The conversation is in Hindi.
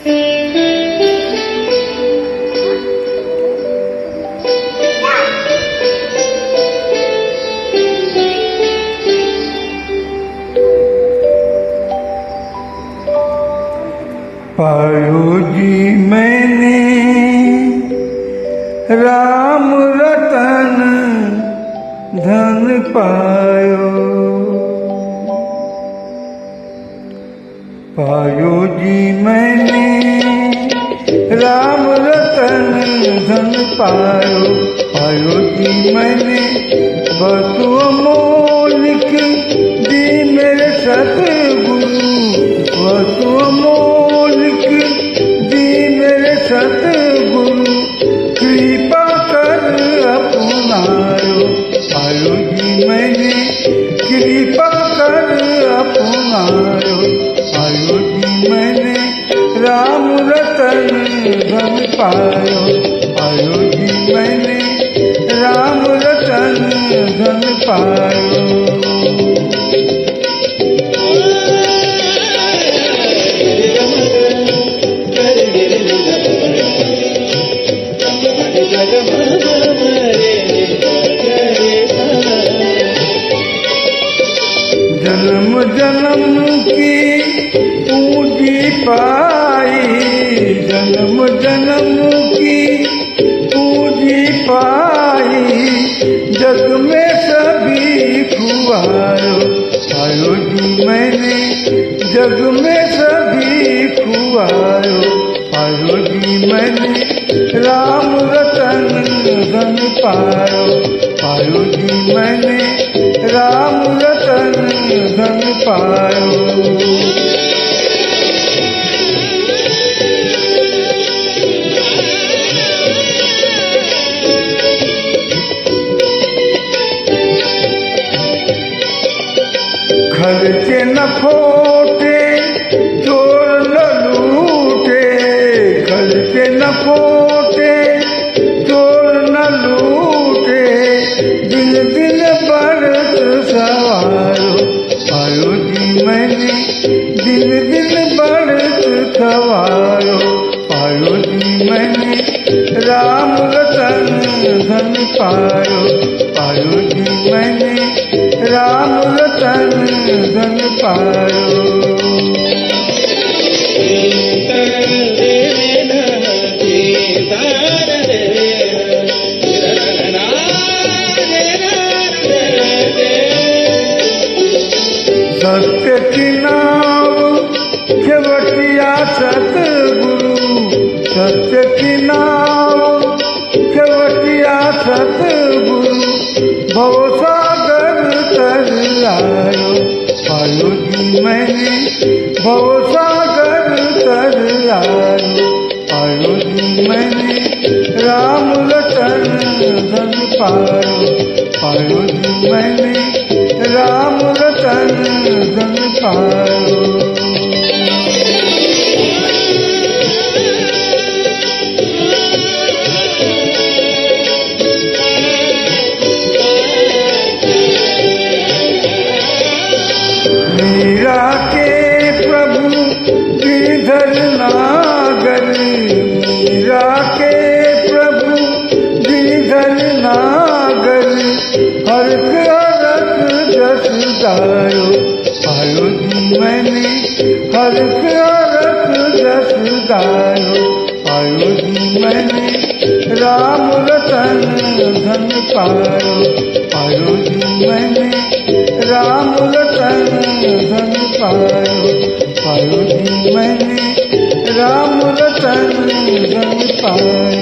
पायो जी मैंने राम रतन धन पायो, पायो जी मैंने राम रतन धन पायो, पायो जी मैंने वस्तु अमोलिक दी मेरे सतगुरु, वस्तु अमोलिक दी मेरे सतगुरु, कृपा कर अपनायो, पायो जी मैंने कृपा कर अपनायो, पायो जी मैंने राम रतन धन पायो, पायो जी मैंने राम रतन धन पायो। जन्म जन्म की पूंजी पाई, जन्म जन्म की पूंजी पाई, जग में सभी खुआयो, पायो जी मैंने जग में सभी खुआयो, पायो जी मैंने राम रतन धन पायो, पायो जी मैंने राम रतन धन पायो। खर्चे न खोटे चोर न लूटे, खर्चे न खोटे चोर न लूटे, दिन दिन बढ़त सवारो, पायो जी मैंने दिन दिन बढ़त सवारो, पायो जी मैंने राम रतन धन पायो, पायो जी मैंने राम रतन धन पायो। सत्य की नाव खेवटिया सतगुरु, सत्य की नाव खेवटिया सतगुरु, भवसागर तर आयो, पायो जी मैंने भवसागर तर आयो, पायो जी मैंने राम रतन धन पायो, पायो जी मैंने राम रतन धन पायो। मीरा के प्रभु गिरधर नागर, मीरा के प्रभु गिरधर नागर, हर्ष रस जस गायो, पायो जी मैंने हर्ष रस जस गायो, पायो जी मैंने राम रतन धन पायो, पायो जी मैंने राम रतन धन पायो, पायो जी मैंने राम रतन धन पायो।